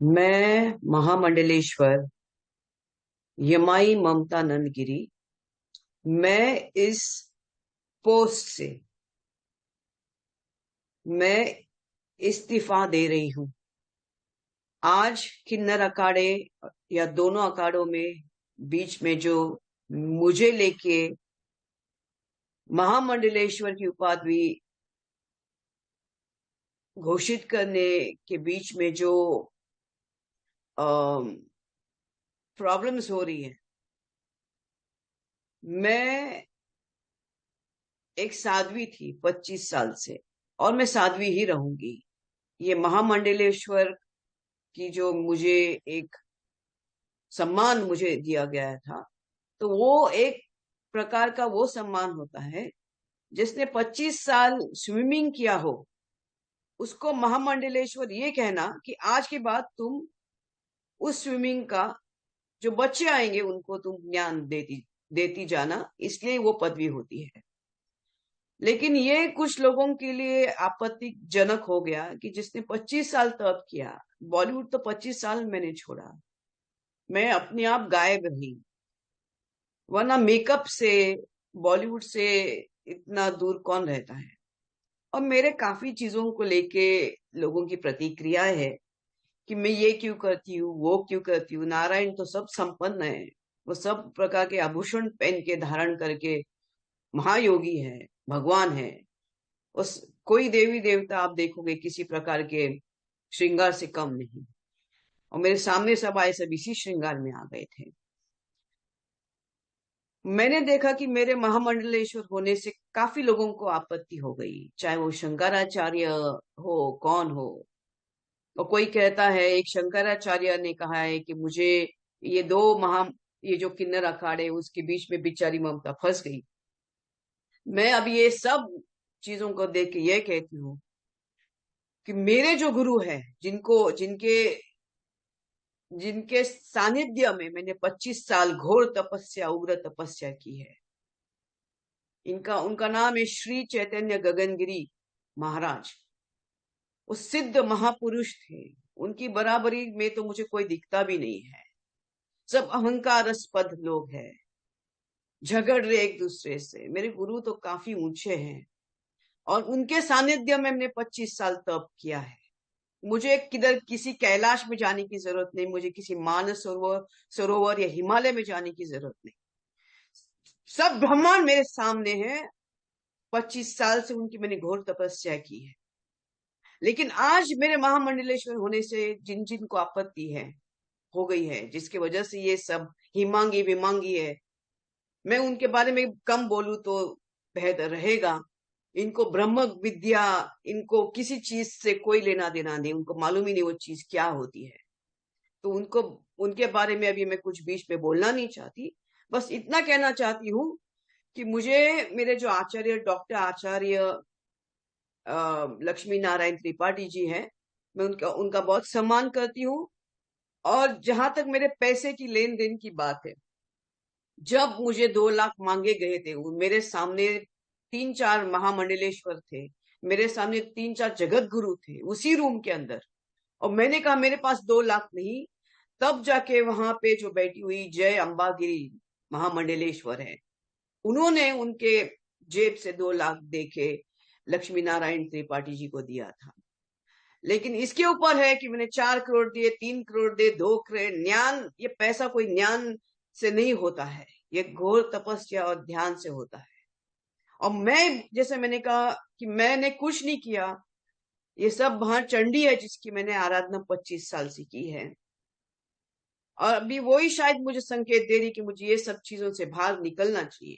मैं महामंडलेश्वर यमाई ममता नंदगिरी। मैं इस पोस्ट से मैं इस्तीफा दे रही हूं। आज किन्नर अखाड़े या दोनों अखाड़ों में बीच में जो मुझे लेके महामंडलेश्वर की उपाधि घोषित करने के बीच में जो प्रॉब्लम्स हो रही है। मैं एक साध्वी थी 25 साल से, और मैं साध्वी ही रहूंगी। ये महामंडलेश्वर की जो मुझे एक सम्मान मुझे दिया गया था, तो वो एक प्रकार का वो सम्मान होता है। जिसने 25 साल स्विमिंग किया हो, उसको महामंडलेश्वर ये कहना कि आज के बाद तुम उस स्विमिंग का जो बच्चे आएंगे उनको तुम ज्ञान देती देती जाना, इसलिए वो पदवी होती है। लेकिन ये कुछ लोगों के लिए आपत्तिजनक हो गया कि जिसने 25 साल तप किया। बॉलीवुड तो 25 साल मैंने छोड़ा, मैं अपने आप गायब रही, वरना मेकअप से बॉलीवुड से इतना दूर कौन रहता है। और मेरे काफी चीजों को लेके लोगों की प्रतिक्रिया है कि मैं ये क्यों करती हूँ, वो क्यों करती हूँ। नारायण तो सब संपन्न है, वो सब प्रकार के आभूषण पहन के धारण करके महायोगी है, भगवान है। उस कोई देवी देवता आप देखोगे किसी प्रकार के श्रृंगार से कम नहीं। और मेरे सामने सब आए, सब इसी श्रृंगार में आ गए थे। मैंने देखा कि मेरे महामंडलेश्वर होने से काफी लोगों को आपत्ति हो गई, चाहे वो शंकराचार्य हो, कौन हो। और कोई कहता है, एक शंकराचार्य ने कहा है कि मुझे ये दो महा ये जो किन्नर अखाड़े उसके बीच में बेचारी ममता फंस गई। मैं अब ये सब चीजों को देख के ये कहती हूँ कि मेरे जो गुरु है, जिनको जिनके जिनके सानिध्य में मैंने 25 साल घोर तपस्या, उग्र तपस्या की है, इनका उनका नाम है श्री चैतन्य गगनगिरी महाराज। वो सिद्ध महापुरुष थे, उनकी बराबरी में तो मुझे कोई दिखता भी नहीं है। सब अहंकारस्पद लोग हैं, झगड़ रहे एक दूसरे से। मेरे गुरु तो काफी ऊंचे हैं, और उनके सानिध्य में मैंने 25 साल तप किया है। मुझे किधर किसी कैलाश में जाने की जरूरत नहीं, मुझे किसी मानस सरोवर या हिमालय में जाने की जरूरत नहीं। सब ब्रह्मांड मेरे सामने है। 25 साल से उनकी मैंने घोर तपस्या की है। लेकिन आज मेरे महामंडलेश्वर होने से जिन जिन को आपत्ति है, हो गई है, जिसकी वजह से ये सब हिमांगी विमांगी है, मैं उनके बारे में कम बोलूं तो बेहतर रहेगा। इनको ब्रह्म विद्या, इनको किसी चीज से कोई लेना देना नहीं, उनको मालूम ही नहीं वो चीज क्या होती है। तो उनको उनके बारे में अभी मैं कुछ बीच में बोलना नहीं चाहती। बस इतना कहना चाहती हूँ कि मुझे मेरे जो आचार्य, डॉक्टर आचार्य लक्ष्मी नारायण त्रिपाठी जी हैं, मैं उनका उनका बहुत सम्मान करती हूँ। और जहां तक मेरे पैसे की लेन देन की बात है, जब मुझे 2 लाख मांगे गए थे, मेरे सामने 3-4 महामंडलेश्वर थे, मेरे सामने 3-4 जगत गुरु थे उसी रूम के अंदर। और मैंने कहा मेरे पास 2 लाख नहीं। तब जाके वहां पे जो बैठी हुई जय अंबागिरी महामंडलेश्वर है, उन्होंने उनके जेब से 2 लाख देके लक्ष्मी नारायण त्रिपाठी जी को दिया था। लेकिन इसके ऊपर है कि मैंने 4 करोड़ दिए, 3 करोड़ दिए, 2 करोड़। ज्ञान, ये पैसा कोई ज्ञान से नहीं होता है, ये घोर तपस्या और ध्यान से होता है। और मैं, जैसे मैंने कहा कि मैंने कुछ नहीं किया, ये सब वहां चंडी है जिसकी मैंने आराधना 25 साल से की है। और अभी वही शायद मुझे संकेत दे रही कि मुझे ये सब चीजों से बाहर निकलना चाहिए।